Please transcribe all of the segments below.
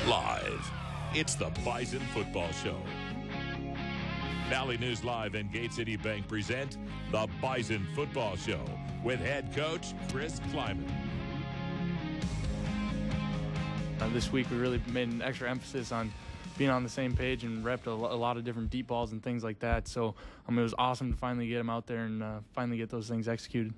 Live, it's the Bison Football Show. Valley News Live and Gate City Bank present the Bison Football Show with head coach Chris Klieman. This week we really made an extra emphasis on being on the same page and repped a lot of different deep balls and things like that. So it was awesome to finally get them out there and finally get those things executed.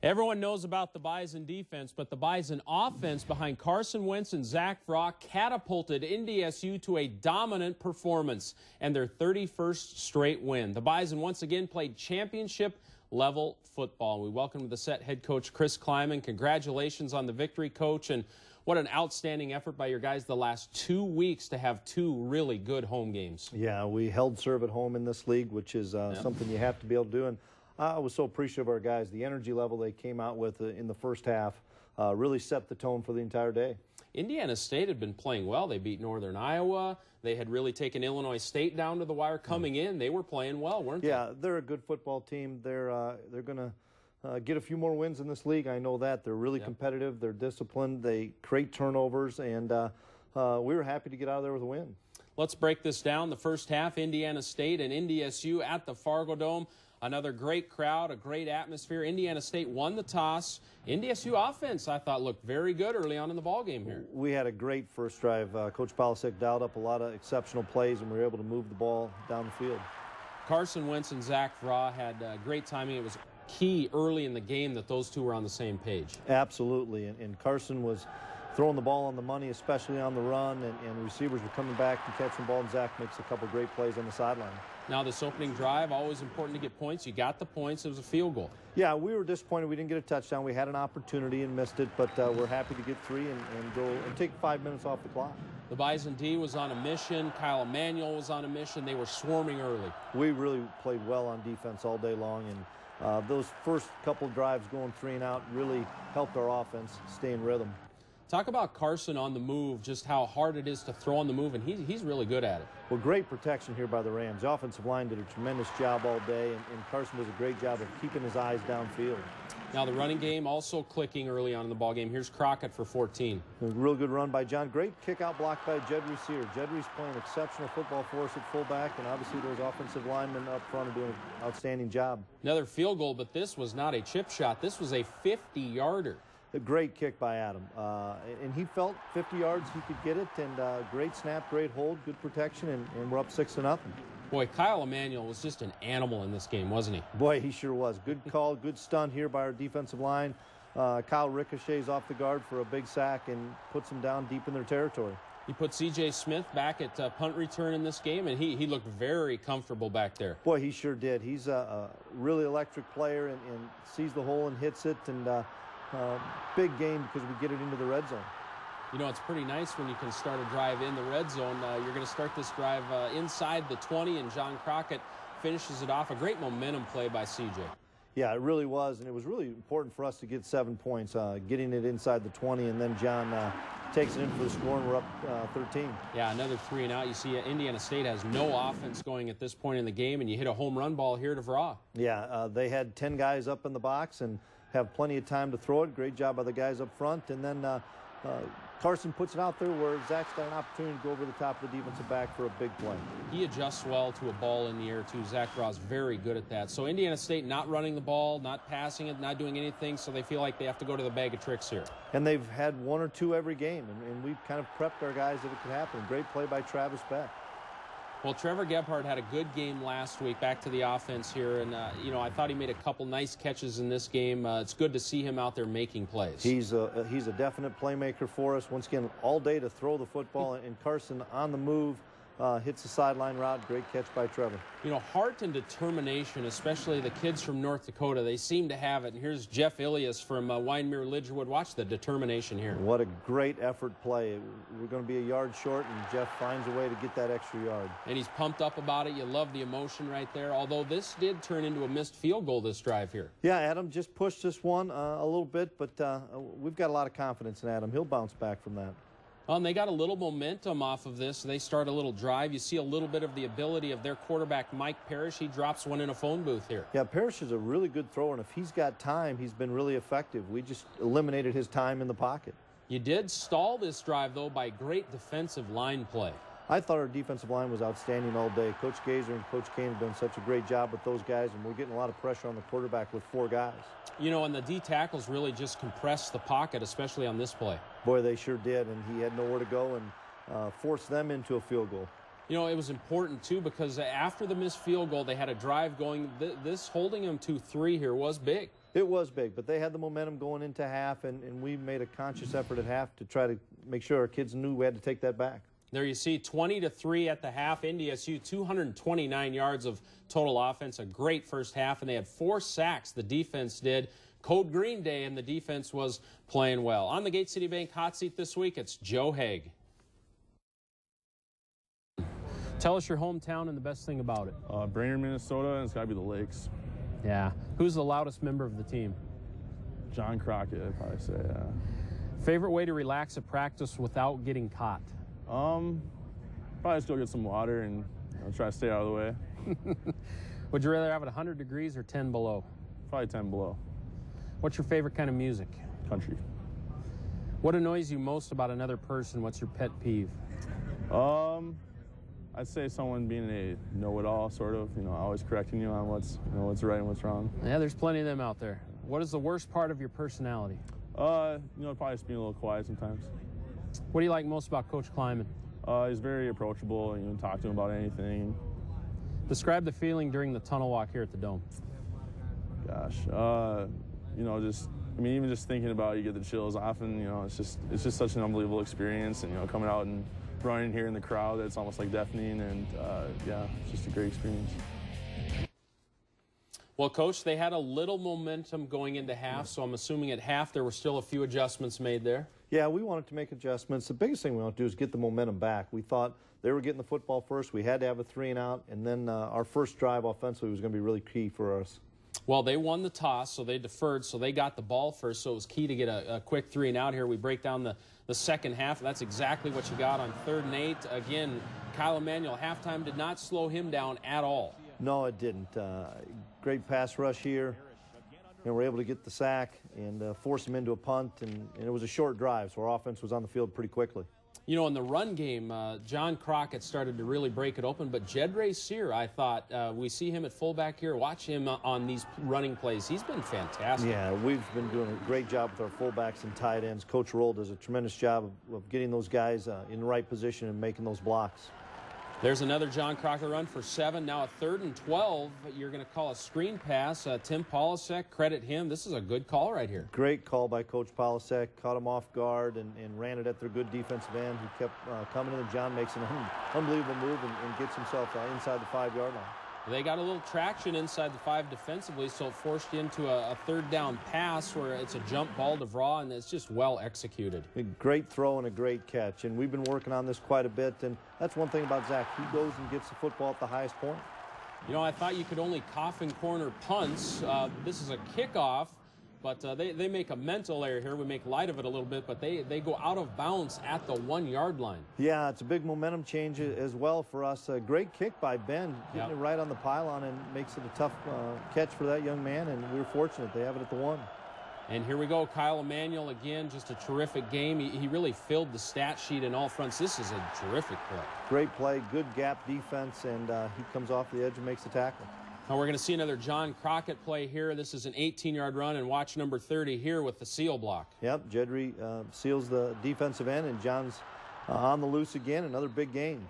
Everyone knows about the Bison defense, but the Bison offense behind Carson Wentz and Zach Vrock catapulted NDSU to a dominant performance and their 31st straight win. The Bison once again played championship-level football. We welcome to the set head coach Chris Klieman. Congratulations on the victory, Coach, and what an outstanding effort by your guys the last 2 weeks to have two really good home games. Yeah, we held serve at home in this league, which is something you have to be able to do. And I was so appreciative of our guys. The energy level they came out with in the first half really set the tone for the entire day. Indiana State had been playing well. They beat Northern Iowa. They had really taken Illinois State down to the wire. Coming in, they were playing well, weren't they? Yeah, they're a good football team. They're going to get a few more wins in this league. I know that. They're really competitive. They're disciplined. They create turnovers, and we were happy to get out of there with a win. Let's break this down. The first half, Indiana State and NDSU at the Fargo Dome. Another great crowd, a great atmosphere. Indiana State won the toss. NDSU offense, I thought, looked very good early on in the ballgame here. We had a great first drive. Coach Polasek dialed up a lot of exceptional plays, and we were able to move the ball down the field. Carson Wentz and Zach Vrock had great timing. It was key early in the game that those two were on the same page. Absolutely, and Carson was throwing the ball on the money, especially on the run, and receivers were coming back and catching the ball, and Zach makes a couple great plays on the sideline. Now this opening drive, always important to get points. You got the points. It was a field goal. Yeah, we were disappointed we didn't get a touchdown. We had an opportunity and missed it, but we're happy to get three and go and take 5 minutes off the clock. The Bison D was on a mission. Kyle Emanuel was on a mission. They were swarming early. We really played well on defense all day long, and those first couple drives going 3 and out really helped our offense stay in rhythm. Talk about Carson on the move, just how hard it is to throw on the move, and he's really good at it. Well, great protection here by the Rams. The offensive line did a tremendous job all day, and Carson does a great job of keeping his eyes downfield. Now the running game also clicking early on in the ballgame. Here's Crockett for 14. A real good run by John. Great kick out block by Jedry Sear. Jedry's playing exceptional football for us at fullback, and obviously those offensive linemen up front are doing an outstanding job. Another field goal, but this was not a chip shot. This was a 50-yarder. A great kick by Adam, and he felt 50 yards he could get it, and great snap, great hold, good protection, and we're up 6-0. Boy, Kyle Emanuel was just an animal in this game, wasn't he? Boy, he sure was. Good call, good stunt here by our defensive line. Kyle ricochets off the guard for a big sack and puts him down deep in their territory. He put C.J. Smith back at punt return in this game, and he looked very comfortable back there. Boy, he sure did. He's a really electric player and sees the hole and hits it, and big game because we get it into the red zone. You know, it's pretty nice when you can start a drive in the red zone. You're going to start this drive inside the 20, and John Crockett finishes it off. A great momentum play by C.J. Yeah, it really was, and it was really important for us to get 7 points, getting it inside the 20, and then John takes it in for the score, and we're up 13. Yeah, another 3 and out. You see Indiana State has no offense going at this point in the game, and you hit a home run ball here to Vrock. Yeah, they had 10 guys up in the box and have plenty of time to throw it. Great job by the guys up front, and then Carson puts it out there where Zach's got an opportunity to go over the top of the defensive back for a big play. He adjusts well to a ball in the air, too. Zach Vrock's very good at that. So Indiana State not running the ball, not passing it, not doing anything, so they feel like they have to go to the bag of tricks here. And they've had 1 or 2 every game, and we've kind of prepped our guys that it could happen. Great play by Travis Beck. Well, Trevor Gebhardt had a good game last week, back to the offense here, and, you know, I thought he made a couple nice catches in this game. It's good to see him out there making plays. He's a definite playmaker for us. Once again, all day to throw the football, and Carson on the move, hits the sideline route. Great catch by Trevor. You know, heart and determination, especially the kids from North Dakota, they seem to have it. And here's Jeff Ilias from Wyndmere Lidgerwood. Watch the determination here. What a great effort play. We're going to be a yard short, and Jeff finds a way to get that extra yard. And he's pumped up about it. You love the emotion right there, although this did turn into a missed field goal this drive here. Yeah, Adam just pushed this one a little bit, but we've got a lot of confidence in Adam. He'll bounce back from that. And they got a little momentum off of this. They start a little drive. You see a little bit of the ability of their quarterback, Mike Parrish. He drops one in a phone booth here. Yeah, Parrish is a really good thrower, and if he's got time, he's been really effective. We just eliminated his time in the pocket. You did stall this drive, though, by great defensive line play. I thought our defensive line was outstanding all day. Coach Gazer and Coach Kane have done such a great job with those guys, and we're getting a lot of pressure on the quarterback with 4 guys. You know, and the D tackles really just compressed the pocket, especially on this play. Boy, they sure did, and he had nowhere to go and forced them into a field goal. You know, it was important, too, because after the missed field goal, they had a drive going. This holding them to 3 here was big. It was big, but they had the momentum going into half, and we made a conscious effort at half to try to make sure our kids knew we had to take that back. There you see 20-3 at the half. NDSU 229 yards of total offense, a great first half, and they had 4 sacks, the defense did. Code Green Day, and the defense was playing well. On the Gate City Bank hot seat this week, it's Joe Haig. Tell us your hometown and the best thing about it. Brainerd, Minnesota, and it's got to be the Lakes. Yeah. Who's the loudest member of the team? John Crockett, I'd probably say, yeah. Favorite way to relax at practice without getting caught? Probably just go get some water and try to stay out of the way. Would you rather have it 100 degrees or 10 below? Probably 10 below. What's your favorite kind of music? Country. What annoys you most about another person? What's your pet peeve? I'd say someone being a know-it-all, sort of, always correcting you on what's right and what's wrong. Yeah, there's plenty of them out there. What is the worst part of your personality? Probably just being a little quiet sometimes. What do you like most about Coach Klieman? He's very approachable, and talk to him about anything. Describe the feeling during the tunnel walk here at the Dome. Gosh, even just thinking about it, you get the chills often. It's just such an unbelievable experience, and coming out and running here in the crowd, it's almost like deafening, and it's just a great experience. Well, Coach, they had a little momentum going into half, so I'm assuming at half there were still a few adjustments made there. Yeah, we wanted to make adjustments. The biggest thing we want to do is get the momentum back. We thought they were getting the football first. We had to have a 3-and-out, and then our first drive offensively was going to be really key for us. Well, they won the toss, so they deferred, so they got the ball first, so it was key to get a quick 3-and-out here. We break down the second half. That's exactly what you got on 3rd and 8. Again, Kyle Emanuel, halftime did not slow him down at all. No, it didn't. Great pass rush here. And we're able to get the sack and force him into a punt, and it was a short drive, so our offense was on the field pretty quickly. You know, in the run game, John Crockett started to really break it open, but Jedray Sear, I thought, we see him at fullback here. Watch him on these running plays. He's been fantastic. Yeah, we've been doing a great job with our fullbacks and tight ends. Coach Roll does a tremendous job of getting those guys in the right position and making those blocks. There's another John Crockett run for 7. Now a 3rd and 12. You're going to call a screen pass. Tim Polasek, credit him. This is a good call right here. Great call by Coach Polasek. Caught him off guard and ran it at their good defensive end. He kept coming in, and John makes an unbelievable move and gets himself inside the 5-yard line. They got a little traction inside the 5 defensively, so it forced you into a 3rd down pass where it's a jump ball to Vraw, and it's just well executed. A great throw and a great catch, and we've been working on this quite a bit, and that's one thing about Zach. He goes and gets the football at the highest point. You know, I thought you could only coffin corner punts. This is a kickoff, but they make a mental error here. We make light of it a little bit, but they go out of bounds at the 1-yard line. Yeah, it's a big momentum change as well for us. A great kick by Ben, getting it right on the pylon, and makes it a tough catch for that young man, and we were fortunate. They have it at the 1. And here we go, Kyle Emanuel again, just a terrific game. He really filled the stat sheet in all fronts. This is a terrific play. Great play, good gap defense, and he comes off the edge and makes the tackle. Now we're going to see another John Crockett play here. This is an 18-yard run, and watch number 30 here with the seal block. Yep, Jedry seals the defensive end, and John's on the loose again. Another big gain.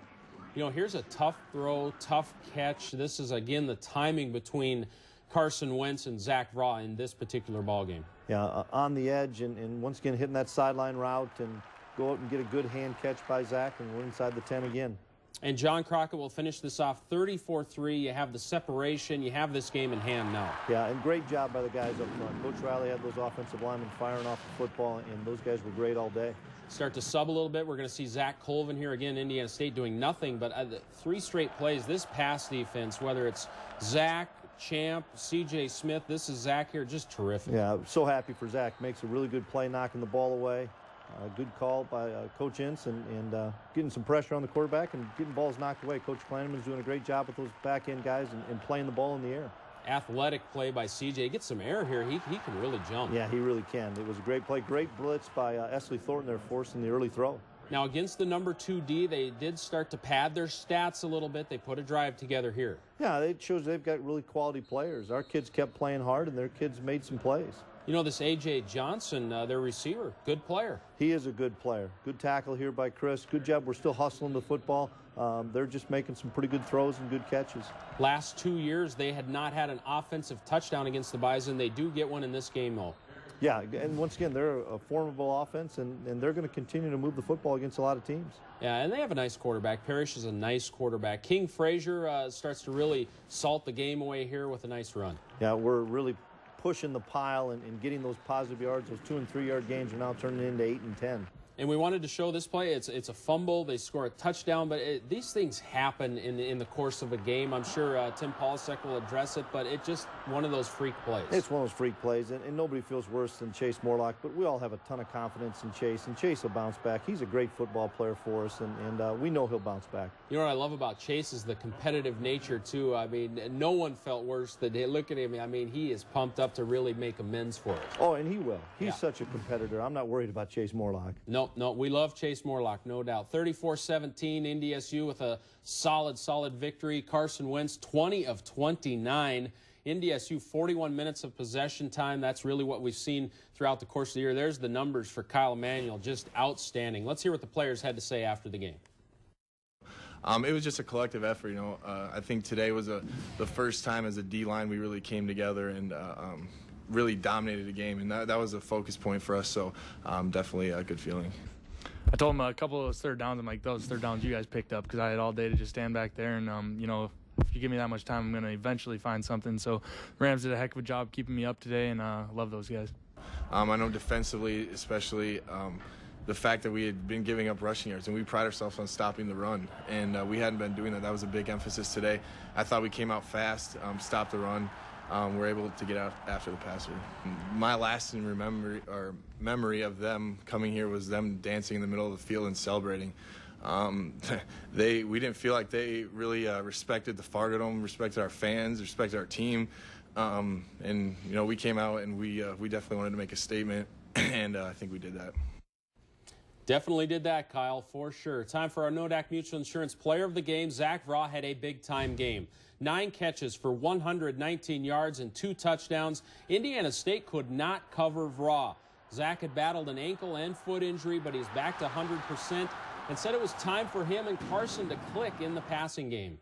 You know, here's a tough throw, tough catch. This is, again, the timing between Carson Wentz and Zach Vraw in this particular ball game. Yeah, on the edge, and once again hitting that sideline route and go out and get a good hand catch by Zach, and we're inside the 10 again. And John Crockett will finish this off 34-3. You have the separation. You have this game in hand now. Yeah, and great job by the guys up front. Coach Riley had those offensive linemen firing off the football, and those guys were great all day. Start to sub a little bit. We're going to see Zach Colvin here again, Indiana State, doing nothing but 3 straight plays. This pass defense, whether it's Zach, Champ, C.J. Smith, this is Zach here, just terrific. Yeah, so happy for Zach. Makes a really good play knocking the ball away. Good call by Coach Ince and getting some pressure on the quarterback and getting balls knocked away. Coach Klieman's doing a great job with those back-end guys and playing the ball in the air. Athletic play by CJ. Get some air here. He can really jump. Yeah, he really can. It was a great play. Great blitz by Esley Thornton there, forcing the early throw. Now, against the number 2D, they did start to pad their stats a little bit. They put a drive together here. Yeah, it shows they've got really quality players. Our kids kept playing hard, and their kids made some plays. You know, this A.J. Johnson, their receiver, good player. He is a good player. Good tackle here by Chris. Good job. We're still hustling the football. They're just making some pretty good throws and good catches. Last 2 years, they had not had an offensive touchdown against the Bison. They do get one in this game, though. Yeah, and once again, they're a formidable offense, and they're going to continue to move the football against a lot of teams. Yeah, and they have a nice quarterback. Parrish is a nice quarterback. King Frazier starts to really salt the game away here with a nice run. Yeah, we're really pushing the pile and getting those positive yards. Those 2- and 3-yard gains are now turning into 8 and 10. And we wanted to show this play. It's a fumble. They score a touchdown, but these things happen in the course of a game. I'm sure Tim Polasek will address it, but it's just one of those freak plays. It's one of those freak plays, and nobody feels worse than Chase Morlock, but we all have a ton of confidence in Chase, and Chase will bounce back. He's a great football player for us, and we know he'll bounce back. You know what I love about Chase is the competitive nature, too. I mean, no one felt worse than they look at him. I mean, he is pumped up to really make amends for it. Oh, and he will. He's such a competitor. I'm not worried about Chase Morlock. No, we love Chase Morlock, no doubt. 34-17, NDSU with a solid victory. Carson Wentz, 20 of 29. NDSU, 41 minutes of possession time. That's really what we've seen throughout the course of the year. There's the numbers for Kyle Emanuel, just outstanding. Let's hear what the players had to say after the game. It was just a collective effort, you know. I think today was the first time as a D-line we really came together and really dominated the game, and that was a focus point for us, so definitely a good feeling. I told him a couple of those third downs. I'm like, those third downs you guys picked up, because I had all day to just stand back there and, you know, if you give me that much time, I'm going to eventually find something. So Rams did a heck of a job keeping me up today, and I love those guys. I know defensively, especially, the fact that we had been giving up rushing yards, and we pride ourselves on stopping the run, and we hadn't been doing that. That was a big emphasis today. I thought we came out fast, stopped the run. We're able to get out after the passer. My lasting memory of them coming here was them dancing in the middle of the field and celebrating. We didn't feel like they really respected the Fargo Dome, respected our fans, respected our team, and you know, we came out and we definitely wanted to make a statement, and I think we did that. Definitely did that, Kyle, for sure. Time for our Nodak Mutual Insurance Player of the Game. Zach Vraw had a big-time game. 9 catches for 119 yards and 2 touchdowns. Indiana State could not cover Vraw. Zach had battled an ankle and foot injury, but he's back to 100% and said it was time for him and Carson to click in the passing game.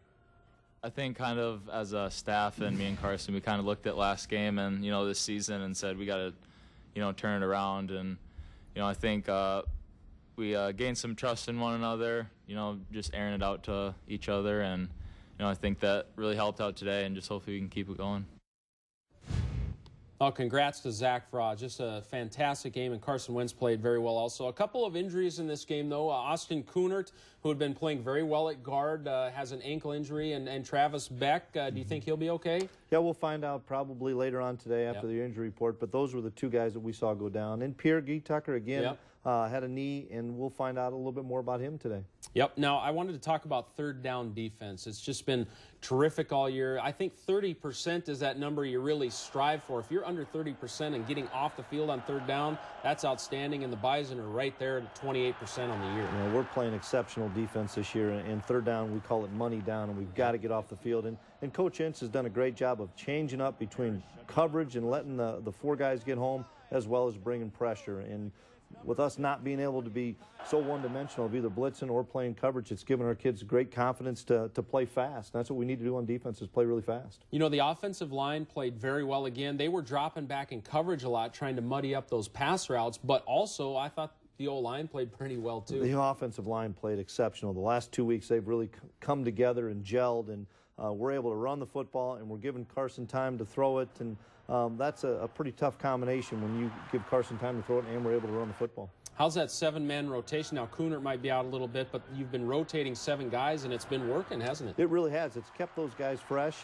I think kind of as a staff and me and Carson, we kind of looked at last game and, you know, this season and said we got to, you know, turn it around. And, you know, I think we gained some trust in one another, you know, just airing it out to each other. And, you know, I think that really helped out today, and just hopefully we can keep it going. Oh, congrats to Zach Vraw. Just a fantastic game, and Carson Wentz played very well also. A couple of injuries in this game, though. Austin Kunert, who had been playing very well at guard, has an ankle injury, and Travis Beck, do you think he'll be okay? Yeah, we'll find out probably later on today after the injury report, but those were the 2 guys that we saw go down. And Pierre Tucker, again, had a knee, and we'll find out a little bit more about him today. Yep. Now, I wanted to talk about third down defense. It's just been terrific all year. I think 30% is that number you really strive for. If you're under 30% and getting off the field on third down, that's outstanding, and the Bison are right there at 28% on the year. You know, we're playing exceptional defense this year, and third down, we call it money down, and we've got to get off the field. And Coach Ince has done a great job of changing up between coverage and letting the 4 guys get home, as well as bringing pressure. And with us not being able to be so one-dimensional of either blitzing or playing coverage, it's given our kids great confidence to play fast. That's what we need to do on defense, is play really fast. You know, the offensive line played very well again. They were dropping back in coverage a lot, trying to muddy up those pass routes, but also I thought the O-line played pretty well, too. The offensive line played exceptional. The last 2 weeks, they've really come together and gelled, and we're able to run the football, and we're giving Carson time to throw it, and that's a pretty tough combination when you give Carson time to throw it and we're able to run the football. How's that 7-man rotation? Now, Kunert might be out a little bit, but you've been rotating 7 guys, and it's been working, hasn't it? It really has. It's kept those guys fresh.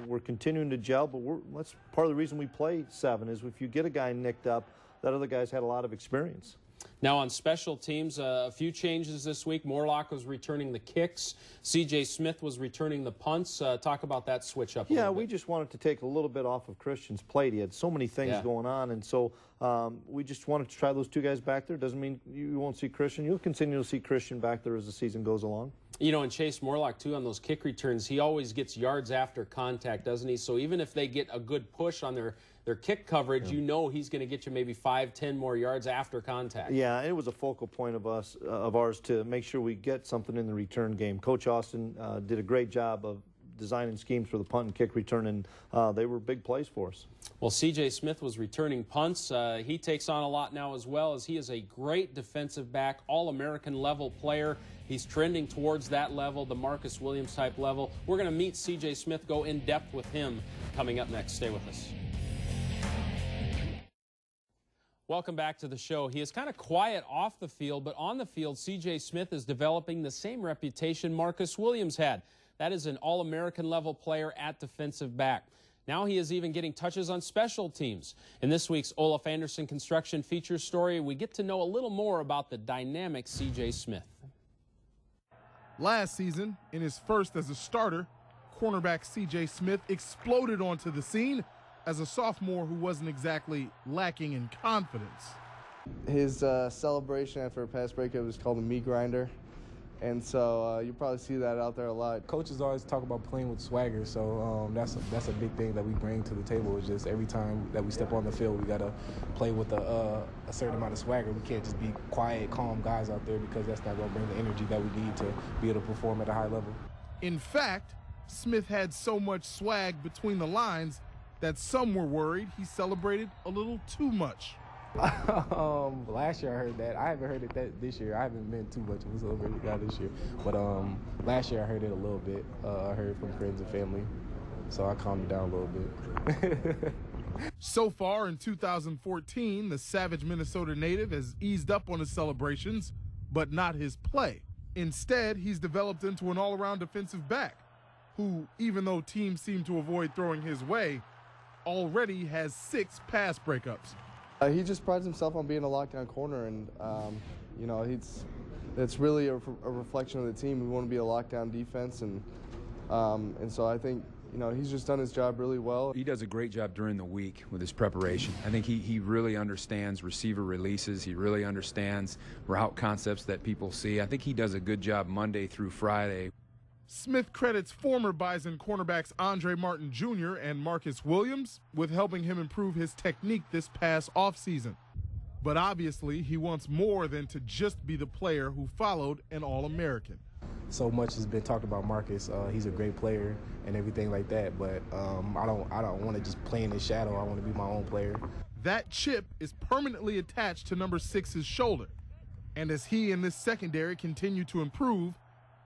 We're continuing to gel, but that's part of the reason we play 7 is if you get a guy nicked up, that other guy's had a lot of experience. Now on special teams, a few changes this week. Morlock was returning the kicks. C.J. Smith was returning the punts. Talk about that switch up a little bit. We just wanted to take a little bit off of Christian's plate. He had so many things going on, and so we just wanted to try those two guys back there. Doesn't mean you won't see Christian. You'll continue to see Christian back there as the season goes along. You know, and Chase Morlock, too, on those kick returns, he always gets yards after contact, doesn't he? So even if they get a good push on their kick coverage, you know he's going to get you maybe 5-10 more yards after contact. Yeah, it was a focal point of ours to make sure we get something in the return game. Coach Austin did a great job of designing schemes for the punt and kick return, and they were big plays for us. Well, C.J. Smith was returning punts. He takes on a lot now as well, as he is a great defensive back, all-American level player. He's trending towards that level, the Marcus Williams type level. We're going to meet C.J. Smith, go in depth with him coming up next. Stay with us. Welcome back to the show. He is kind of quiet off the field, but on the field, C.J. Smith is developing the same reputation Marcus Williams had. That is an all-American level player at defensive back. Now he is even getting touches on special teams. In this week's Olaf Anderson Construction feature story, we get to know a little more about the dynamic C.J. Smith. Last season, in his first as a starter, cornerback C.J. Smith exploded onto the scene as a sophomore who wasn't exactly lacking in confidence. His celebration after a pass breakup was called a meat grinder, and so you probably see that out there a lot. Coaches always talk about playing with swagger, so that's a big thing that we bring to the table. Is just every time that we step on the field, we got to play with a certain amount of swagger. We can't just be quiet, calm guys out there, because that's not going to bring the energy that we need to be able to perform at a high level. In fact, Smith had so much swag between the lines that some were worried he celebrated a little too much. Last year I heard that. I haven't heard it this year. I haven't been too much of a celebrated guy this year. But last year I heard it a little bit. I heard from friends and family, so I calmed it down a little bit. So far in 2014, the savage Minnesota native has eased up on his celebrations, but not his play. Instead, he's developed into an all-around defensive back who, even though teams seem to avoid throwing his way, already has 6 pass breakups. He just prides himself on being a lockdown corner, and it's really a reflection of the team. We want to be a lockdown defense, and so I think he's just done his job really well. He does a great job during the week with his preparation. I think he really understands receiver releases. He really understands route concepts that people see. I think he does a good job Monday through Friday. Smith credits former Bison cornerbacks Andre Martin Jr. and Marcus Williams with helping him improve his technique this past offseason. But obviously, he wants more than to just be the player who followed an All-American. So much has been talked about Marcus. He's a great player and everything like that, but I don't want to just play in his shadow. I want to be my own player. That chip is permanently attached to number 6's shoulder. And as he and this secondary continue to improve,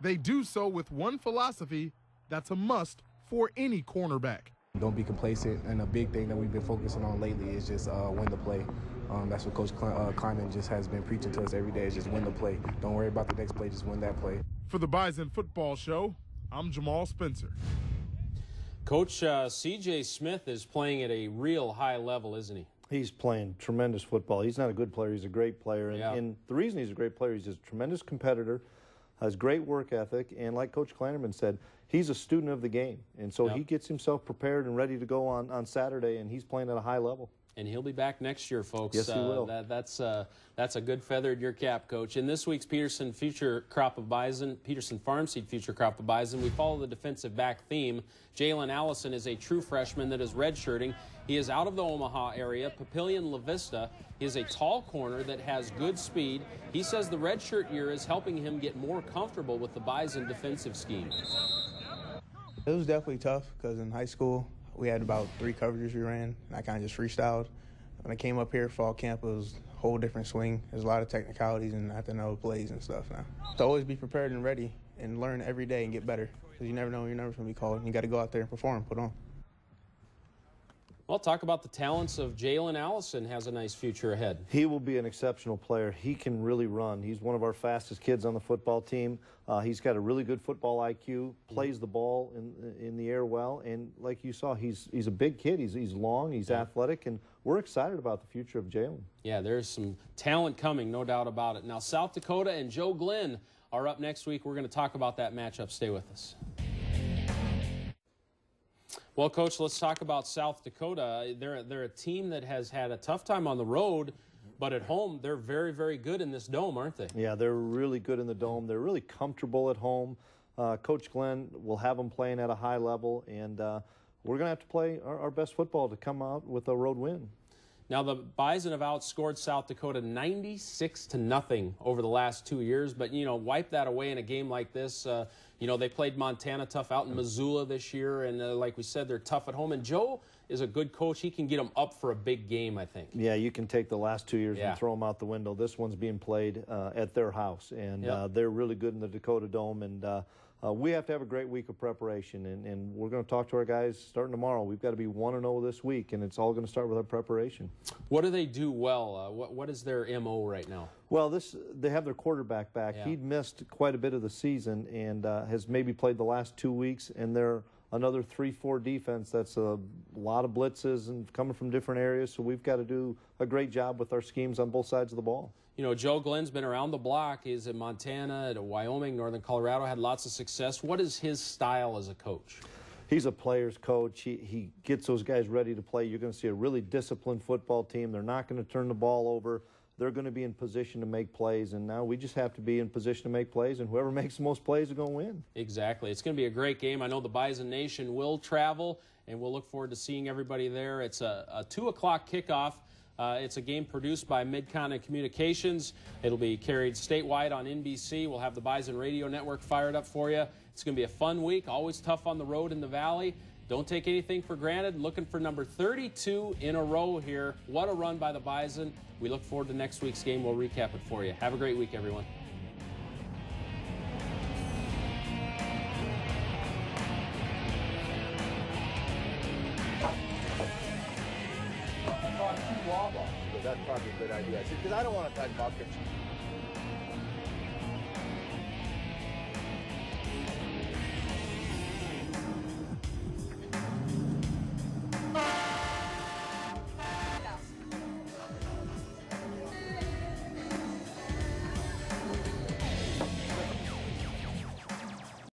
they do so with one philosophy that's a must for any cornerback. Don't be complacent, and a big thing that we've been focusing on lately is just win the play. That's what Coach Klieman just has been preaching to us every day, is just win the play. Don't worry about the next play, just win that play. For the Bison Football Show, I'm Jamal Spencer. Coach, C.J. Smith is playing at a real high level, isn't he? He's playing tremendous football. He's not a good player, he's a great player. And the reason he's a great player, he's a tremendous competitor, has great work ethic, and like Coach Klieman said, he's a student of the game. And so he gets himself prepared and ready to go on Saturday, and he's playing at a high level. And he'll be back next year, folks. Yes, he will. That's a good feather in your cap, Coach. In this week's Peterson Future Crop of Bison, Peterson Farm Seed Future Crop of Bison, we follow the defensive back theme. Jalen Allison is a true freshman that is redshirting. He is out of the Omaha area. Papillion LaVista is a tall corner that has good speed. He says the redshirt year is helping him get more comfortable with the Bison defensive scheme. It was definitely tough because in high school, we had about 3 coverages we ran, and I kind of just freestyled. When I came up here, fall camp, it was a whole different swing. There's a lot of technicalities, and I have to know plays and stuff now. So always be prepared and ready and learn every day and get better, because you never know when your number's going to be called, and you got to go out there and perform, put on. Well, talk about the talents of Jalen Allison. Has a nice future ahead. He will be an exceptional player. He can really run. He's one of our fastest kids on the football team. He's got a really good football IQ, plays the ball in the air well, and like you saw, he's a big kid. He's long, he's athletic, and we're excited about the future of Jalen. Yeah, there's some talent coming, no doubt about it. Now, South Dakota and Joe Glenn are up next week. We're going to talk about that matchup. Stay with us. Well, Coach, let's talk about South Dakota. They're a team that has had a tough time on the road, but at home they're very, very good in this dome, aren't they? Yeah, they're really good in the dome. They're really comfortable at home. Coach Glenn will have them playing at a high level, and we're going to have to play our best football to come out with a road win. Now, the Bison have outscored South Dakota 96-0 over the last 2 years, but, you know, wipe that away in a game like this. You know, they played Montana tough out in Missoula this year, and like we said, they're tough at home. And Joe is a good coach. He can get them up for a big game, I think. Yeah, you can take the last 2 years and throw them out the window. This one's being played at their house, and they're really good in the Dakota Dome, and we have to have a great week of preparation, and we're going to talk to our guys starting tomorrow. We've got to be 1-0 this week, and it's all going to start with our preparation. What do they do well? What is their MO right now? Well, they have their quarterback back. Yeah. He'd missed quite a bit of the season and has maybe played the last 2 weeks, and they're another 3-4 defense that's a lot of blitzes and coming from different areas, so we've got to do a great job with our schemes on both sides of the ball. You know, Joe Glenn's been around the block. He's in Montana, at Wyoming, Northern Colorado, had lots of success. What is his style as a coach? He's a player's coach. He gets those guys ready to play. You're going to see a really disciplined football team. They're not going to turn the ball over. They're going to be in position to make plays, and now we just have to be in position to make plays, and whoever makes the most plays is going to win. Exactly. It's going to be a great game. I know the Bison Nation will travel, and we'll look forward to seeing everybody there. It's a 2 o'clock kickoff. It's a game produced by Mid-Continent Communications. It'll be carried statewide on NBC. We'll have the Bison Radio Network fired up for you. It's going to be a fun week, always tough on the road in the Valley. Don't take anything for granted. Looking for number 32 in a row here. What a run by the Bison. We look forward to next week's game. We'll recap it for you. Have a great week, everyone. That's probably a good idea. Because I don't want to talk about pitching.